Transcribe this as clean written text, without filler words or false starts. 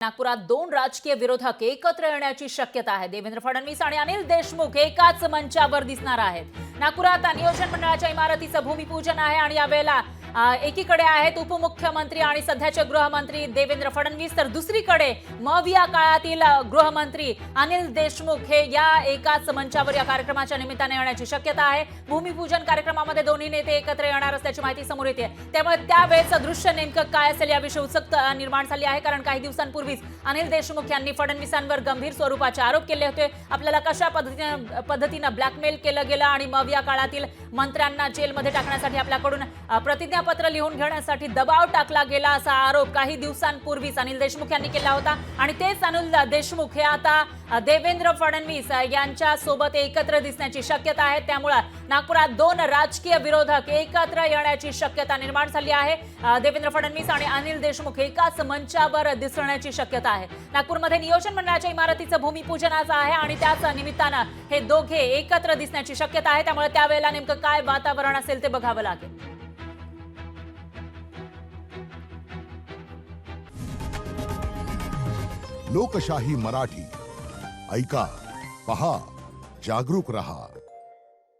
नागपुरात दोन राजकीय विरोधक एकत्र येण्याची शक्यता आहे। देवेंद्र फडणवीस आणि अनिल देशमुख एकाच मंचावर दिसणार आहेत। नागपुरात नियोजन मंडळाच्या इमारतीचं भूमिपूजन आहे आणि यावेळेला एकीकडे आहेत उपमुख्यमंत्री आणि सध्याचे गृहमंत्री देवेंद्र फडणवीस, तर दुसरीकडे मविया काळातील गृहमंत्री अनिल देशमुख हे या एकाच मंचावर या कार्यक्रमाच्या निमित्ताने येण्याची शक्यता आहे। भूमिपूजन कार्यक्रमामध्ये दोन्ही नेते एकत्र येणार असल्याची माहिती समोर येते। त्यामुळे त्यावेळेचं दृश्य नेमकं काय असेल याविषयी उत्सुकता निर्माण झाली आहे, कारण काही दिवसांपूर्वीच अनिल देशमुख यांनी फडणवीसांवर गंभीर स्वरूपाचे आरोप केले होते। आपल्याला कशा पद्धतीने ब्लॅकमेल केलं गेलं आणि मविया काळातील मंत्र्यांना जेलमध्ये टाकण्यासाठी आपल्याकडून प्रतिज्ञापत्र लिहून घेण्यासाठी दबाव टाकला गेला असा आरोप काही दिवसांपूर्वीच अनिल देशमुख यांनी केला होता। आणि तेच अनिल देशमुख हे आता देवेंद्र फडणवीस यांच्या सोबत एकत्र दिसण्याची शक्यता आहे। त्यामुळे नागपुरात दोन राजकीय विरोधक एकत्र येण्याची शक्यता निर्माण झाली आहे। देवेंद्र फडणवीस आणि अनिल देशमुख एकाच मंचावर दिसण्याची शक्यता आहे। नागपूरमध्ये नियोजन मंडळाच्या इमारतीचं भूमिपूजन आज आहे आणि त्याच निमित्ताने हे दोघे एकत्र दिसण्याची शक्यता आहे। त्यामुळे त्यावेळेला नेमकं काय वातावरण असेल ते बघावं लागेल। लोकशाही मराठी ऐका, पहा, जागरूक रहा।